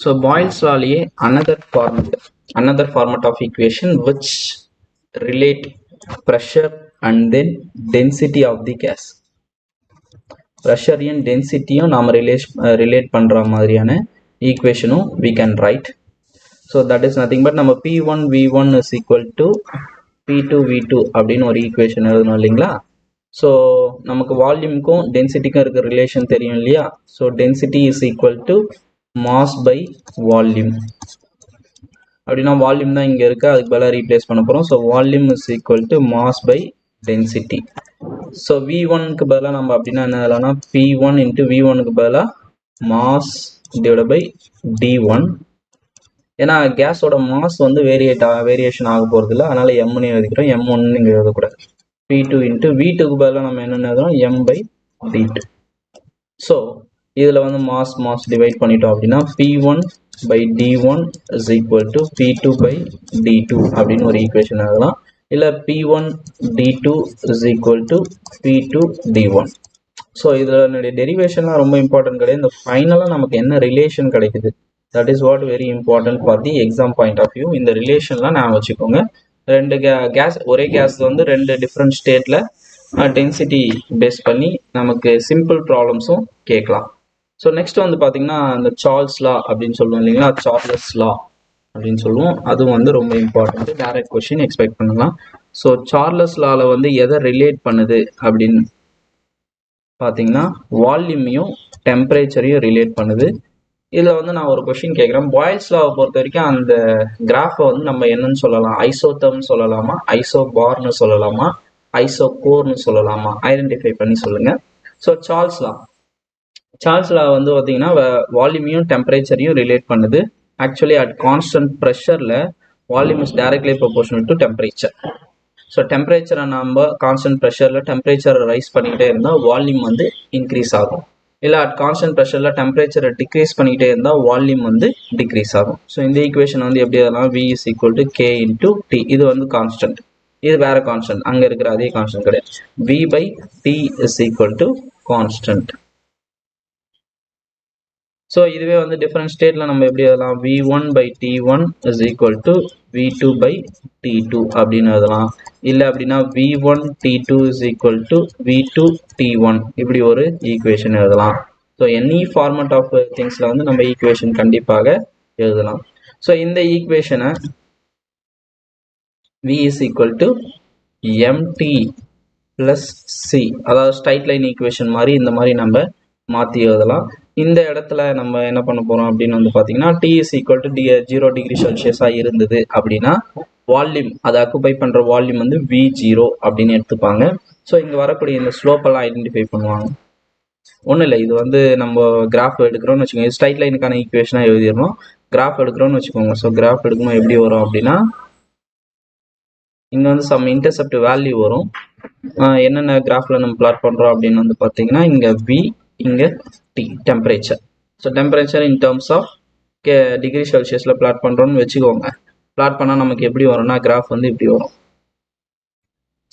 So Boyle's law liye another format of equation which relate pressure and then density of the gas. Pressure and density நாம relate பண்ற மாதிரியான equationும் we can write. So that is nothing but நம்ம P1 V1 is equal to P2 V2 அப்படின்னு ஒரு equation எழுதணும் இல்லைங்களா. So நமக்கு வால்யூம்க்கும் டென்சிட்டிக்கும் இருக்க ரிலேஷன் தெரியும் இல்லையா. So density is equal to mass by volume. அப்படின்னா வால்யூம் தான் இங்க இருக்கு, அதுக்கு பதிலா ரீப்ளேஸ் பண்ண போறோம். So volume is equal to mass by density. So V1 க்கு பதிலா நம்ம அப்படின்னா என்ன எழுதலாம்னா P1 into V1 க்கு பதிலா mass divided by D1. ஏன்னா கேஸோட மாஸ் வந்து வேரியேஷன் ஆக போறது இல்லை, அதனால m எழுதிக்கிறோம். m1 இங்க எழுதக்கூடாது. P2 into V2 க்கு பதிலா நம்ம என்ன எழுதுறோம் m by D2. ஸோ இதுல வந்து மாஸ் டிவைட் பண்ணிட்டோம் அப்படின்னா P1 by D1 is equal to P2 by D2 அப்படின்னு ஒரு ஈக்குவேஷன் எழுதலாம். இல்ல P1 D2 is equal to P2 D1. So இதனுடைய டெரிவேஷன்லாம் ரொம்ப இம்பார்ட்டன்ட் கிடையாது. இந்த ஃபைனலா நமக்கு என்ன ரிலேஷன் கிடைக்குது, that is what very important for the exam point of view. இந்த ரிலேஷன்லாம் நான் வச்சுக்கோங்க. ரெண்டு கேஸ் ஒரே கேஸ் வந்து ரெண்டு டிஃப்ரெண்ட் ஸ்டேட்ல டென்சிட்டி பேஸ் பண்ணி நமக்கு சிம்பிள் ப்ராப்ளம்ஸும் கேட்கலாம். ஸோ நெக்ஸ்ட் வந்து பார்த்தீங்கன்னா இந்த சார்ல்ஸ் லா அப்படின்னு சொல்லுவோம் இல்லைங்களா, சார்லஸ் லா அப்படின்னு சொல்லுவோம். அதுவும் வந்து ரொம்ப இம்பார்ட்டன்ட், டைரக்ட் கொஸ்டின் எக்ஸ்பெக்ட் பண்ணலாம். ஸோ சார்லஸ் லால வந்து எதை ரிலேட் பண்ணுது அப்படின்னு பார்த்தீங்கன்னா வால்யூமையும் டெம்பரேச்சரையும் ரிலேட் பண்ணுது. இதில் வந்து நான் ஒரு கொஸ்டின் கேட்குறேன். பாய்ல்ஸ் லாவை பொறுத்த வரைக்கும் அந்த கிராஃபை வந்து நம்ம என்னன்னு சொல்லலாம், ஐசோதர்ம்னு சொல்லலாமா, ஐசோபார்னு சொல்லலாமா, ஐசோகோர்னு சொல்லலாமா, ஐடென்டிஃபை பண்ணி சொல்லுங்க. ஸோ சார்ல்ஸ் லா வந்து பார்த்தீங்கன்னா வால்யூமையும் டெம்பரேச்சரையும் ரிலேட் பண்ணுது. ஆக்சுவலி அட் கான்ஸ்டன்ட் ப்ரெஷரில் volume is directly proportional to temperature. So டெம்பரேச்சரை நம்ம கான்ஸ்டன்ட் ப்ரெஷரில் டெம்பரேச்சரை ரைஸ் பண்ணிக்கிட்டே இருந்தால் வால்யூம் வந்து இன்க்ரீஸ் ஆகும். இல்லை அட் கான்ஸ்டன்ட் ப்ரெஷரில் டெம்பரேச்சரை டிக்ரீஸ் பண்ணிக்கிட்டே இருந்தால் வால்யூம் வந்து டிக்ரீஸ் ஆகும். ஸோ இந்த ஈக்குவேஷன் வந்து எப்படி எதெல்லாம் V is equal to K into T. இது வந்து கான்ஸ்டன்ட், இது வேற கான்ஸ்டன்ட், அங்கே இருக்கிற அதே கான்ஸ்டன்ட் கிடையாது. V by T is equal to constant. So இதுவே வந்து டிஃப்ரெண்ட் ஸ்டேட்ல நம்ம எப்படி எழுதலாம், V1 by T1 is equal to V2 by T2 அப்படின்னு எழுதலாம். இல்லை அப்படின்னா V1 T2 is equal to V2 T1 இப்படி ஒரு ஈக்குவேஷன் எழுதலாம். ஸோ எனி ஃபார்மட் ஆஃப் திங்ஸ்ல வந்து நம்ம ஈக்குவேஷன் கண்டிப்பாக எழுதலாம். ஸோ இந்த ஈக்குவேஷனை V is equal to MT plus C, அதாவது ஸ்ட்ரைட் லைன் ஈக்குவேஷன் மாதிரி இந்த மாதிரி நம்ம மாற்றி எழுதலாம். இந்த இடத்துல நம்ம என்ன பண்ண போறோம் அப்படின்னு வந்து பார்த்தீங்கன்னா T is equal to 0 degree செல்சியஸாக இருந்தது அப்படின்னா வால்யூம், அதை அக்குபை பண்ற வால்யூம் வந்து V0 அப்படின்னு எடுத்துப்பாங்க. ஸோ இங்கே வரக்கூடிய இந்த ஸ்லோப் எல்லாம் ஐடென்டிஃபை பண்ணுவாங்க. ஒன்றும் இல்லை, இது வந்து நம்ம கிராஃப் எடுக்கிறோம்னு வச்சுக்கோங்க, ஸ்ட்ரைட் லைனுக்கான ஈக்குவேஷனாக எழுதிடணும். கிராஃப் எடுக்கிறோம்னு வச்சுக்கோங்க. ஸோ கிராஃப் எடுக்கும்போது எப்படி வரும் அப்படின்னா இங்கே வந்து சம் இன்டர்செப்ட் வேல்யூ வரும். என்னென்ன கிராஃப்ல நம்ம பிளாட் பண்றோம் அப்படின்னு வந்து பார்த்தீங்கன்னா இங்கே V, இங்கே T temperature. So temperature in terms of degree செல்சியஸில் பிளாட் பண்ணுறோம்னு வச்சுக்கோங்க. பிளாட் பண்ணால் நமக்கு எப்படி வரும்னா கிராஃப் வந்து இப்படி வரும்.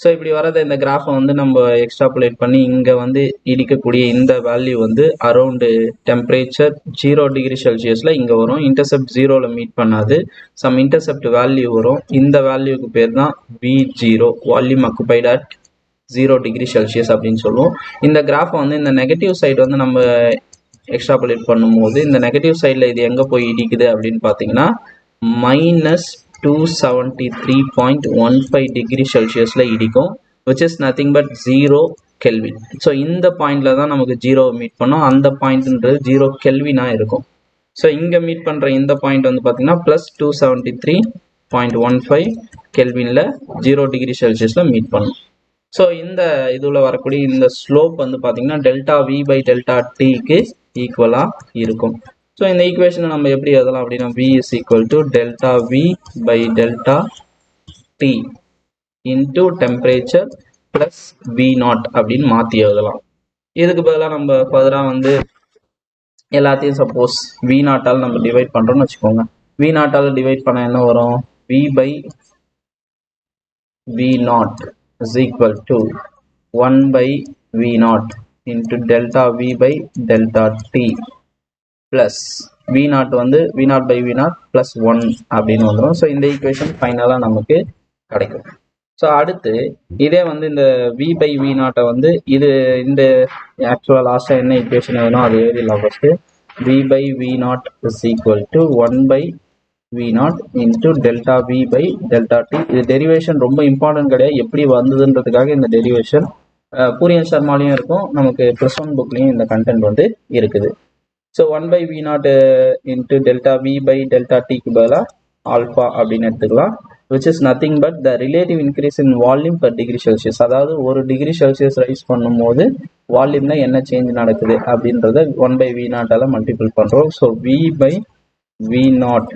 ஸோ இப்படி வரத இந்த கிராஃபை வந்து நம்ம எக்ஸ்ட்ராபுலேட் பண்ணி இங்கே வந்து இடிக்கக்கூடிய இந்த வேல்யூ வந்து அரௌண்டு டெம்பரேச்சர் 0 டிகிரி செல்சியஸில் இங்கே வரும். இன்டர்செப்ட் 0ல் மீட் பண்ணாது, சம் இன்டர்செப்ட் வேல்யூ வரும். இந்த வேல்யூக்கு பேர் தான் V0, volume occupied at 0 degree Celsius அப்படின்னு சொல்லுவோம். இந்த கிராஃபை வந்து இந்த நெகட்டிவ் சைடு வந்து நம்ம எக்ஸ்ட்ராபுலேட் பண்ணும்போது இந்த நெகட்டிவ் சைடில் இது எங்கே போய் இடிக்குது அப்படின்னு பார்த்தீங்கன்னா -273.15 டிகிரி செல்சியஸில் இடிக்கும், which is nothing but 0 kelvin. So இந்த பாயிண்ட்ல தான் நமக்கு 0 மீட் பண்ணோம், அந்த பாயிண்ட்ன்றது 0 கெல்வினாக இருக்கும். ஸோ இங்கே மீட் பண்ணுற இந்த பாயிண்ட் வந்து பார்த்தீங்கன்னா +273.15 கெல்வினில் 0 டிகிரி செல்சியஸில் மீட் பண்ணும். ஸோ இந்த இதில் வரக்கூடிய இந்த ஸ்லோப் வந்து பார்த்தீங்கன்னா டெல்டா V by டெல்டா Tக்கு ஈக்குவலாக இருக்கும். ஸோ இந்த ஈக்குவேஷனை நம்ம எப்படி எழுதலாம் அப்படின்னா V is equal to delta V by delta T into temperature plus V0 அப்படின்னு மாற்றி எழுதலாம். இதுக்கு பதிலாக நம்ம ஃபர்தராக வந்து எல்லாத்தையும் சப்போஸ் V0 நம்ம டிவைட் பண்ணுறோம்னு வச்சுக்கோங்க. V0 டிவைட் பண்ண என்ன வரும், V by V0 is equal to 1 by V0 into delta V by delta T plus V naught வந்து V naught by we naught plus 1 அப்படின்னு வந்துடும். ஸோ இந்த ஈக்குவேஷன் ஃபைனலாக நமக்கு கிடைக்கும். ஸோ அடுத்து இதே வந்து இந்த வி பை வி நாட்டை வந்து இது இந்த ஆக்சுவலாக லாஸ்ட்டாக என்ன ஈக்குவேஷன் வேணும் அது எழுதிடலாம். First v by we nought is equal to 1 by we nought into delta v by delta t. இது டெரிவேஷன் ரொம்ப இம்பார்ட்டன்ட் கிடையாது, எப்படி வந்ததுன்றதுக்காக இந்த டெரிவேஷன் பூரியன் சர்மாலையும் இருக்கும், நமக்கு +1 புக்லையும் இந்த கண்டென்ட் வந்து இருக்குது. So 1 by we nought into delta v by delta டிக்கு பதிலாக ஆல்ஃபா அப்படின்னு எடுத்துக்கலாம், which is nothing but the relative increase in volume per degree Celsius. அதாவது ஒரு டிகிரி செல்சியஸ் ரைஸ் பண்ணும்போது வால்யூம்ல என்ன சேஞ்ச் நடக்குது அப்படின்றத 1 பை வி நாட்டால மல்டிபிள் பண்றோம். So v by we nought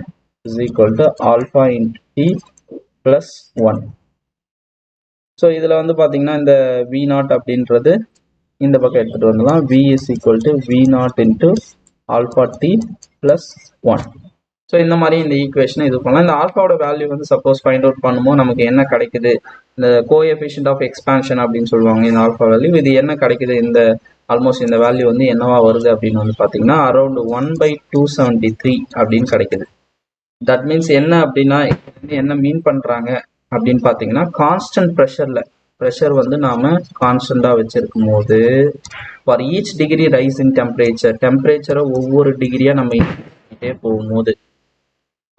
is equal to alpha into t plus 1. So இதில் வந்து பார்த்தீங்கன்னா இந்த வி நாட் அப்படின்றது இந்த பக்கம் எடுத்துகிட்டு வந்துடலாம். v is equal to v not into alpha t plus 1. So இந்த மாதிரி இந்த ஈக்குவேஷனை இது பண்ணலாம். இந்த ஆல்ஃபாவோட வேல்யூ வந்து சப்போஸ் ஃபைண்ட் அவுட் பண்ணும்போது நமக்கு என்ன கிடைக்குது, இந்த கோஎஃபிஷியன்ட் ஆஃப் எக்ஸ்பான்ஷன் அப்படின்னு சொல்லுவாங்க இந்த ஆல்ஃபா வேல்யூ. இது என்ன கிடைக்குது, இந்த ஆல்மோஸ்ட் இந்த வேல்யூ வந்து என்னவா வருது அப்படின்னு வந்து பார்த்தீங்கன்னா அரௌண்ட் 1/273 அப்படின்னு கிடைக்குது. தட் மீன்ஸ் என்ன அப்படின்னா என்ன மீன் பண்ணுறாங்க அப்படின்னு பார்த்தீங்கன்னா கான்ஸ்டன்ட் ப்ரெஷர் வந்து நாம் கான்ஸ்டண்ட்டாக வச்சுருக்கும் போது for each degree rise in டெம்பரேச்சரை ஒவ்வொரு டிகிரியாக நம்ம பண்ணிகிட்டே போகும்போது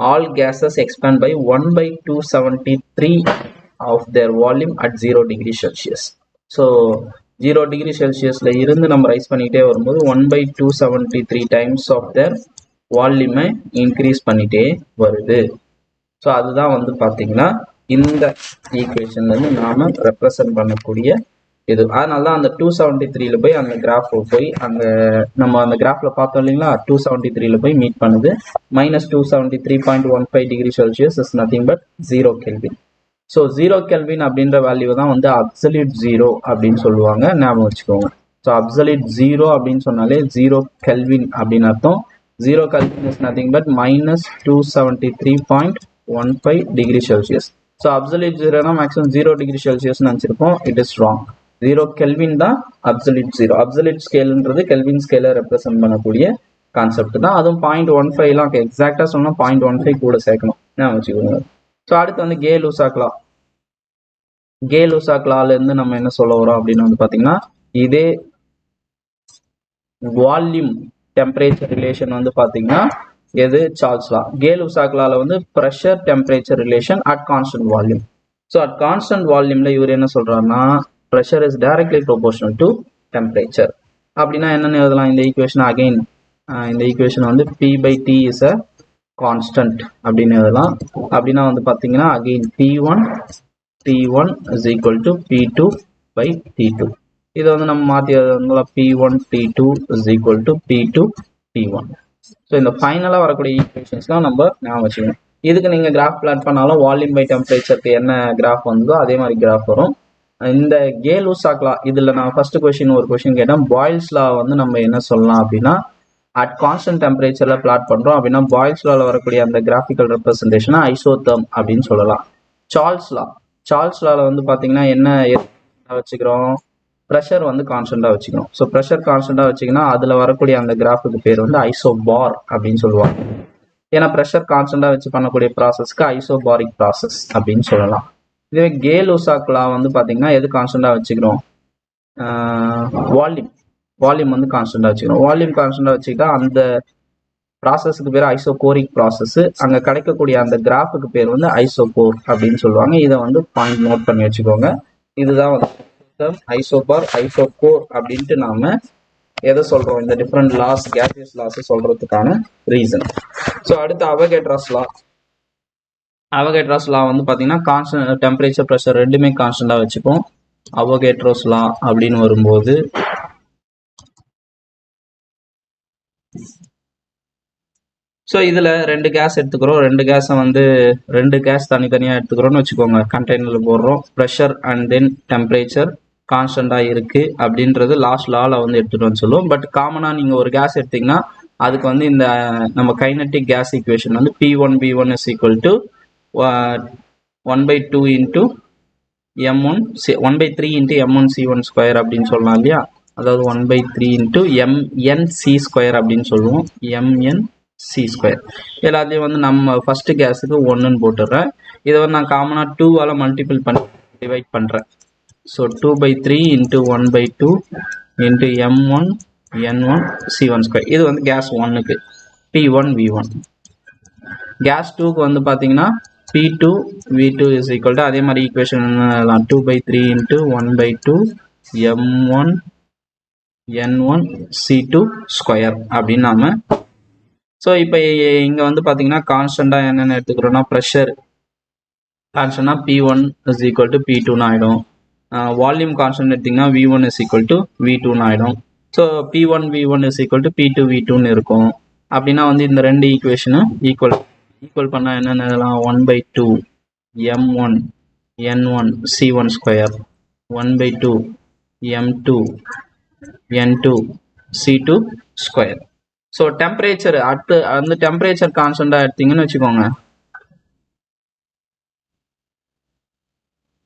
all gases expand by 1/273 of their volume at 0 degree Celsius. So 0 degree செல்சியஸில் இருந்து நம்ம ரைஸ் பண்ணிக்கிட்டே வரும்போது 1/273 டைம்ஸ் ஆஃப் தேர் வால்யூமை இன்க்ரீஸ் பண்ணிட்டே வருது. ஸோ அதுதான் வந்து பார்த்தீங்கன்னா இந்த ஈக்குவேஷன்லேருந்து நாம் ரெப்ரசன்ட் பண்ணக்கூடிய இது. அதனால தான் அந்த 273ல போய் அந்த கிராஃப் போய் அங்கே நம்ம அந்த கிராஃபில் பார்த்தோம் இல்லைங்களா, 273ல போய் மீட் பண்ணுது. -273.15 degree Celsius is nothing but 0 kelvin. So 0 kelvin அப்படின்ற வேல்யூ தான் வந்து அப்சல்யூட் 0 அப்படின்னு சொல்லுவாங்க, ஞாபகம் வச்சுக்கோங்க. ஸோ அப்சல்யூட் 0 அப்படின்னு சொன்னாலே 0 கெல்வின் அப்படின்னு அர்த்தம். 0 Kelvin is nothing but -273.15 degree Celsius. So absolute 0 na maximum 0 degree Celsius நினைச்சிருப்போம். It is wrong. 0 Kelvin தான் absolute 0. Absolute scaleன்றது Kelvin scale represent பண்ணக்கூடிய கான்செப்ட் தான். அதுவும் 0.15லாம் எக்ஸாக்டா சொன்னா 0.15 கூட சேர்க்கணும், நான் வச்சுக்கோங்க. ஸோ அடுத்து வந்து கே லூசாக் லால இருந்து நம்ம என்ன சொல்ல வரோம் அப்படின்னு வந்து பாத்தீங்கன்னா இதே வால்யூம் டெம்பரேச்சர் ரிலேஷன் வந்து பாத்தீங்கன்னா எது சார்ல்ஸ் லா. கே-லூசாக் லால வந்து pressure temperature relation at constant volume. So at constant வால்யூம்ல இவர் என்ன சொல்றாருன்னா pressure is directly proportional to temperature. அப்படின்னா என்னன்னு எழுதலாம் இந்த ஈக்குவேஷன் அகைன் இந்த ஈக்குவேஷன் வந்து P by T is a constant அப்படின்னு எழுதலாம். அப்படின்னா வந்து பார்த்தீங்கன்னா again T1 is equal to P2 by T2. இதை வந்து நம்ம மாற்றி எழுதலாம் P1 T2 is equal to P2 T1. So இந்த ஃபைனலாக வரக்கூடிய ஈக்குவேஷன்ஸ்லாம் நம்ம ஞாபகம் வச்சுக்கணும். இதுக்கு நீங்கள் கிராஃப் பிளாட் பண்ணாலும் வால்யூம் பை டெம்பரேச்சருக்கு என்ன கிராஃப் வந்ததோ அதே மாதிரி கிராஃப் வரும். இந்த கே-லூசாக் லா இதில் நான் ஃபர்ஸ்ட் கொஸ்டின் ஒரு கொஸ்டின் கேட்டேன். பாயில்ஸ் லா வந்து நம்ம என்ன சொல்லலாம் அப்படின்னா அட் கான்ஸ்டன்ட் டெம்பரேச்சரில் பிளாட் பண்ணுறோம் அப்படின்னா பாயில்ஸ் லாவில் வரக்கூடிய அந்த கிராஃபிக்கல் ரெப்ரஸன்டேஷனை ஐசோதெர்ம் அப்படின்னு சொல்லலாம். சார்ல்ஸ் லாவில் வந்து பார்த்தீங்கன்னா என்ன வச்சுக்கிறோம், ப்ரெஷர் வந்து கான்ஸ்டண்டாக வச்சுக்கணும். ஸோ ப்ரெஷர் கான்ஸ்டண்டாக வச்சிங்கன்னா அதில் வரக்கூடிய அந்த கிராஃபுக்கு பேர் வந்து ஐசோபார் அப்படின்னு சொல்லுவாங்க. ஏன்னா ப்ரெஷர் கான்ஸ்டண்டாக வச்சு பண்ணக்கூடிய ப்ராசஸ்க்கு ஐசோபாரிக் ப்ராசஸ் அப்படின்னு சொல்லலாம். இதுவே கே-லூசாக் லா வந்து பார்த்தீங்கன்னா எது கான்ஸ்டண்டாக வச்சுக்கிறோம், வால்யூம் வந்து கான்ஸ்டண்டாக வச்சுக்கிறோம். வால்யூம் கான்ஸ்டண்டாக வச்சுக்கிட்டா அந்த ப்ராசஸுக்கு பேர் ஐசோகோரிக் ப்ராசஸ். அங்கே கிடைக்கக்கூடிய அந்த கிராஃபுக்கு பேர் வந்து ஐசோகோர் அப்படின்னு சொல்லுவாங்க. இதை வந்து பாயிண்ட் நோட் பண்ணி வச்சுக்கோங்க. இதுதான் வந்து ஐசோபார் ஐசோகோர் அப்படின்ட்டு நாம எதை சொல்றோம், இந்த டிஃப்ரெண்ட் லாஸ் கேசியஸ் லாஸ் சொல்றதுக்கான ரீசன். ஸோ அடுத்து அவகேட்ராஸ் லா வந்து பார்த்தீங்கன்னா கான்ஸ்டன்ட் டெம்பரேச்சர் ப்ரெஷர் ரெண்டுமே கான்ஸ்டண்டாக வச்சுப்போம். அவகேட்ராஸ் லா அப்படின்னு வரும்போது ஸோ இதில் ரெண்டு கேஸ் எடுத்துக்கிறோம். ரெண்டு கேஸ் தனித்தனியாக எடுத்துக்கிறோம்னு வச்சுக்கோங்க. கண்டெய்னரில் போடுறோம். ப்ரெஷர் அண்ட் தென் டெம்பரேச்சர் கான்ஸ்டண்டாக இருக்குது அப்படின்றது லாஸ்ட் லாவில் வந்து எடுத்துகிட்டு வந்து சொல்லுவோம். பட் காமனாக நீங்கள் ஒரு கேஸ் எடுத்திங்கன்னா அதுக்கு வந்து இந்த நம்ம கைனட்டிக் கேஸ் ஈக்குவேஷன் வந்து P1B1 is equal to 1/2 into M1 1/3 into M1C1 square அப்படின்னு சொல்லலாம் இல்லையா. அதாவது 1/3 into MNC ஸ்கொயர் அப்படின்னு சொல்லுவோம். MN C square. எல்லாத்தையும் வந்து நம்ம ஃபர்ஸ்ட் கேஸுக்கு 1ன்னு போட்டுடுறேன். இதை வந்து நான் காமனாக 2ஆல் மல்டிபிள் பண்ணி டிவைட் பண்ணுறேன். So 2/3 into 1/2 into m1 n1 c1 square. இது வந்து கேஸ் 1க்கு p1 v1. கேஸ் 2க்கு வந்து பார்த்தீங்கன்னா p2 v2 is equal to அதே மாதிரி equation 2/3 into 1/2 m1 n1 c2 square அப்படின்னு நாம. ஸோ இப்போ இங்கே வந்து பார்த்தீங்கன்னா கான்ஸ்டண்ட்டாக என்னென்ன எடுத்துக்கிறோம்னா ப்ரெஷர் கான்ஸ்டன்ட்னா p1 இஸ் ஈக்குவல் டு p2ன்னு ஆகிடும். வால்யூம் கான்ஸ்டன்ட் எடுத்திங்கன்னா v1 இஸ் ஈக்குவல் டு v2ன்னு ஆகிடும். So p1 v1 is equal to p2 v2ன்னு இருக்கும். அப்படின்னா வந்து இந்த ரெண்டு ஈக்குவேஷனும் ஈக்குவல் பண்ணால் என்னென்னலாம் 1/2 m1 n1 c1 square 1/2 m2 n2 c2 square. So temperature அடுத்து அந்த டெம்பரேச்சர் கான்ஸ்டண்டாக எடுத்தீங்கன்னு வச்சுக்கோங்க,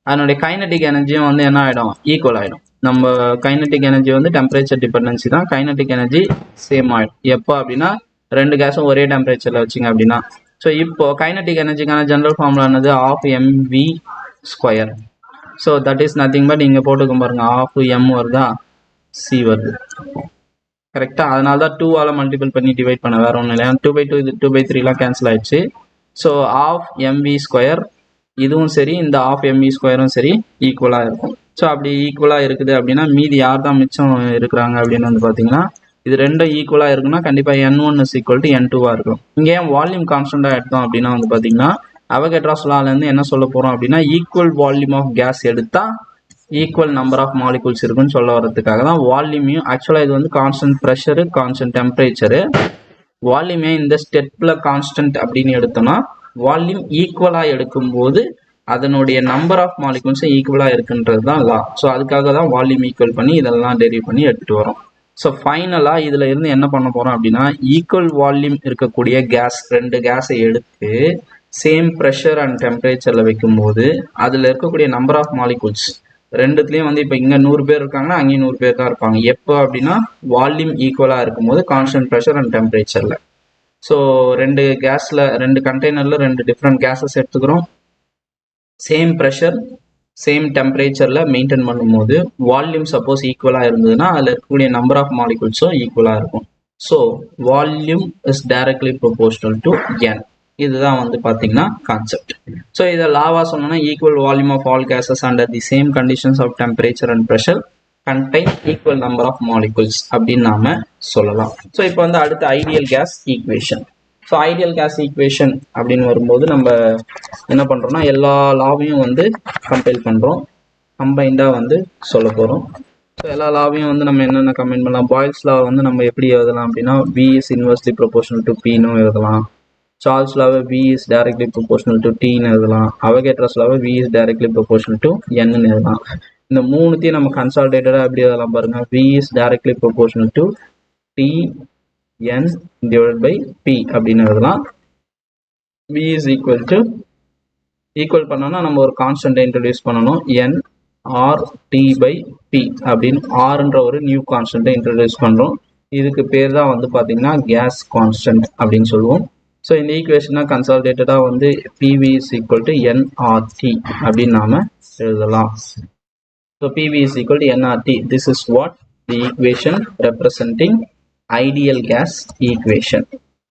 அதனுடைய கைனடிக் எனர்ஜியும் வந்து என்ன ஆகிடும், ஈக்குவல் ஆகிடும். நம்ம கைனடிக் எனர்ஜி வந்து டெம்பரேச்சர் டிபெண்டன்சி தான், கைனடிக் எனர்ஜி சேம் ஆகிடும். எப்போ அப்படின்னா ரெண்டு கேஸும் ஒரே டெம்பரேச்சரில் வச்சிங்க அப்படின்னா. ஸோ இப்போ கைனடிக் எனர்ஜிக்கான ஜென்ரல் ஃபார்முலா என்னது, ½ mv square. So that is nothing but இங்கே போட்டுக்க பாருங்க, ½ m வருதா c வருது கரெக்டாக. அதனால தான் 2ஆல் மல்டிபிள் பண்ணி டிவைட் பண்ண, வேற ஒன்றும் இல்லை. 2/2 இது 2/3லாம் கேன்சல் ஆயிடுச்சு. ஸோ ½ mv ஸ்கொயர் இதுவும் சரி, இந்த ½ mv ஸ்கொயரும் சரி ஈக்குவலாக இருக்கும். ஸோ அப்படி ஈக்குவலாக இருக்குது அப்படின்னா மீதி யார் தான் மிச்சம் இருக்கிறாங்க அப்படின்னு வந்து பார்த்தீங்கன்னா, இது ரெண்டும் ஈக்குவலாக இருக்குன்னா கண்டிப்பாக n1 இஸ் ஈக்குவல் டு n2வாக இருக்கும். இங்கே ஏன் வால்யூம் கான்ஸ்டண்டாக எடுத்தோம் அப்படின்னா வந்து பார்த்தீங்கன்னா, அவகேட்ராஸ் லாலேருந்து என்ன சொல்ல போகிறோம் அப்படின்னா, ஈக்குவல் வால்யூம் ஆஃப் கேஸ் எடுத்தால் ஈக்குவல் நம்பர் ஆஃப் மாலிகூல்ஸ் இருக்குன்னு சொல்ல வரதுக்காக தான் வால்யூமையும். ஆக்சுவலாக இது வந்து கான்ஸ்டன்ட் ப்ரெஷரு கான்ஸ்டன்ட் டெம்பரேச்சரு. வால்யூமே இந்த ஸ்டெப்பில் கான்ஸ்டன்ட் அப்படின்னு எடுத்தோம்னா வால்யூம் ஈக்குவலாக எடுக்கும்போது அதனுடைய நம்பர் ஆஃப் மாலிகூல்ஸும் ஈக்குவலாக இருக்குன்றது தான் லா. ஸோ அதுக்காக தான் வால்யூம் ஈக்குவல் பண்ணி இதெல்லாம் டெரிவ் பண்ணி எடுத்துகிட்டு வரோம். ஸோ ஃபைனலாக இதில் இருந்து என்ன பண்ண போகிறோம் அப்படின்னா, ஈக்குவல் வால்யூம் இருக்கக்கூடிய கேஸ் ரெண்டு கேஸை எடுத்து சேம் ப்ரெஷர் அண்ட் டெம்பரேச்சரில் வைக்கும்போது அதில் இருக்கக்கூடிய நம்பர் ஆஃப் மாலிகூல்ஸ் ரெண்டுத்துலேயும் வந்து இப்போ இங்கே 100 பேர் இருக்காங்கன்னா அங்கேயும் 100 பேர் தான் இருப்பாங்க. எப்போ அப்படின்னா வால்யூம் ஈக்குவலாக இருக்கும்போது கான்ஸ்டன்ட் ப்ரெஷர் அண்ட் டெம்பரேச்சரில். ஸோ ரெண்டு கேஸில் ரெண்டு கண்டெய்னரில் ரெண்டு டிஃப்ரெண்ட் கேஸஸ் எடுத்துக்கிறோம். சேம் ப்ரெஷர் சேம் டெம்பரேச்சரில் மெயின்டைன் பண்ணும்போது வால்யூம் சப்போஸ் ஈக்குவலாக இருந்ததுன்னா அதில் இருக்கக்கூடிய நம்பர் ஆஃப் மாலிகூல்ஸும் ஈக்குவலாக இருக்கும். So volume is directly proportional to n. இதுதான் வந்து பார்த்தீங்கன்னா கான்செப்ட். ஸோ இதை லாவா சொன்னோன்னா, equal volume of all gases under the same conditions of temperature and pressure contain equal number of molecules அப்படின்னு நாம சொல்லலாம். ஸோ இப்போ வந்து அடுத்த ideal case equation. So ideal case equation அப்படின்னு வரும்போது நம்ம என்ன பண்ணுறோம்னா, எல்லா லாவையும் வந்து கம்பைல் பண்ணுறோம், கம்பைண்டாக வந்து சொல்ல போகிறோம். ஸோ எல்லா லாவையும் வந்து நம்ம என்னென்ன கம்பைன் பண்ணலாம். பாய்ல்ஸ் லா வந்து நம்ம எப்படி எழுதலாம் அப்படின்னா, V is inversely proportional to Pன்னு எழுதலாம். சார்ல்ஸ் லாவை V is directly proportional to Tன்னு எழுதலாம். அவகேட்ராஸ் லாவை V is directly proportional to Nன்னு எழுதலாம். இந்த மூணுத்தையும் நம்ம கன்சால்டேட்டடாக எப்படி எழுதலாம் பாருங்க. V is directly proportional to Tn divide by P அப்படின்னு எழுதலாம். V is equal to equal பண்ணோம்னா நம்ம ஒரு கான்ஸ்டன்ட்டை இன்ட்ரடியூஸ் பண்ணணும், N R T by P அப்படின்னு Rன்ற ஒரு நியூ கான்ஸ்டன்ட்டை இன்ட்ரடியூஸ் பண்ணுறோம். இதுக்கு பேர் தான் வந்து பார்த்தீங்கன்னா கேஸ் கான்ஸ்டன்ட் அப்படின்னு சொல்லுவோம். ஸோ இந்த ஈக்குவேஷனை கன்சால்டேட்டடாக வந்து PV is equal to nRT அப்படின்னு நாம எழுதலாம். So PV is equal to nRT. This is what the equation representing ideal gas equation.